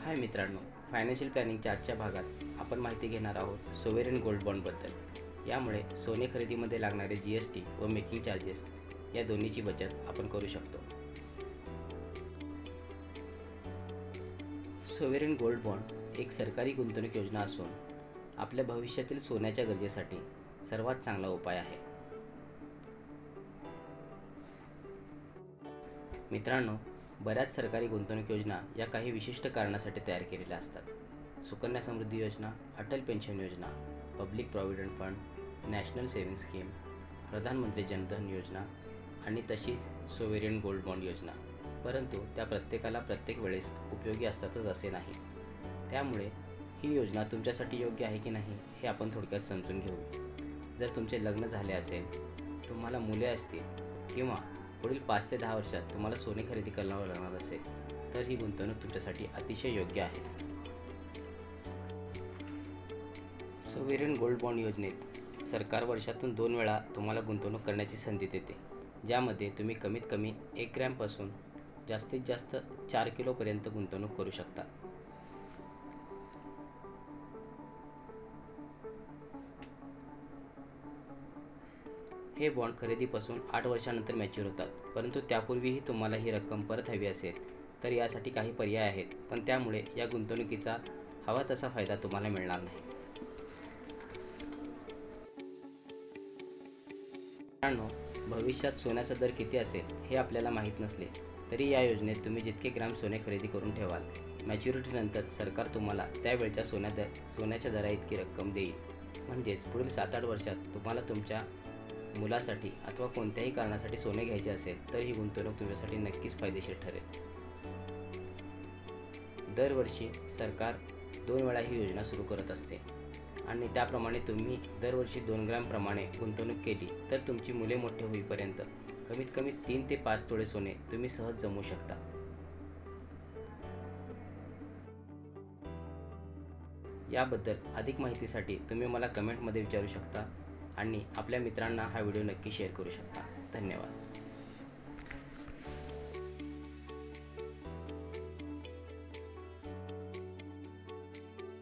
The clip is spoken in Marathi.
हाय मित्रांनो, फायनान्शियल प्लॅनिंगच्या आजच्या भागात आपण माहिती घेणार आहोत सोवेरियन गोल्ड बॉन्डबद्दल। यामुळे सोने खरेदीमध्ये लागणारे GST व मेकिंग चार्जेस या दोन्हीची बचत आपण करू शकतो। सोवेरियन गोल्ड बॉन्ड एक सरकारी गुंतवणूक योजना असून आपल्या भविष्यातील सोन्याच्या गरजेसाठी सर्वात चांगला उपाय आहे। मित्रांनो, बऱ्याच सरकारी गुंतवणूक योजना या काही विशिष्ट कारणासाठी तयार केलेल्या असतात। सुकन्या समृद्धी योजना, अटल पेन्शन योजना, public provident fund, national saving scheme, प्रधानमंत्री जनधन योजना आणि तशीच सोवेरियन गोल्ड बॉन्ड योजना। परंतु त्या प्रत्येकाला प्रत्येक वेळेस उपयोगी असतातच असे नाही। त्यामुळे ही योजना तुमच्यासाठी योग्य आहे की नाही हे आपण थोडक्यात समजून घेऊ। जर तुमचे लग्न झाले असेल, तुम्हाला मुले असतील किंवा पुढील 5 ते 10 वर्षात तुम्हाला सोने खरेदी करावं लागणार असेल, तर ही गुंतवणूक तुमच्यासाठी अतिशय योग्य आहे। सोवेरियन गोल्ड बॉन्ड योजनेत सरकार वर्षातून 2 वेळा तुम्हाला गुंतवणूक करण्याची संधी देते, ज्यामध्ये तुम्ही कमीत कमी 1 ग्रॅमपासून जास्तीत जास्त 4 किलोपर्यंत गुंतवणूक करू शकता। हे बॉन्ड खरेदीपासून 8 वर्षांनंतर मॅच्युअर होतात, परंतु त्यापूर्वीही तुम्हाला ही रक्कम परत हवी असेल तर यासाठी काही पर्याय आहेत, पण त्यामुळे या गुंतवणुकीचा हवा तसा फायदा तुम्हाला मिळणार नाही। मित्रांनो, भविष्यात सोन्याचा दर किती असेल हे आपल्याला माहीत नसले तरी या योजनेत तुम्ही जितके ग्रॅम सोने खरेदी करून ठेवाल, मॅच्युरिटीनंतर सरकार तुम्हाला त्यावेळच्या सोन्याच्या दराइतकी रक्कम देईल। म्हणजेच पुढील 7-8 वर्षात तुम्हाला तुमच्या मुलासाठी अथवा कोणत्याही कारणासाठी सोने घ्यायचे असेल तर ही गुंतवणूक तुमच्यासाठी नक्कीच फायदेशीर ठरेल। दरवर्षी सरकार 2 वेळा ही योजना सुरू करत असते आणि त्याप्रमाणे तुम्ही दरवर्षी 2 ग्रॅम प्रमाणे गुंतवणूक केली तर तुमची मुले मोठे होईपर्यंत कमीत कमी 3 ते 5 तोळे सोने तुम्ही सहज जमवू शकता। याबद्दल अधिक माहितीसाठी तुम्ही मला कमेंटमध्ये विचारू शकता आणि आपल्या मित्रांना हा व्हिडिओ नक्की शेअर करू शकता। धन्यवाद।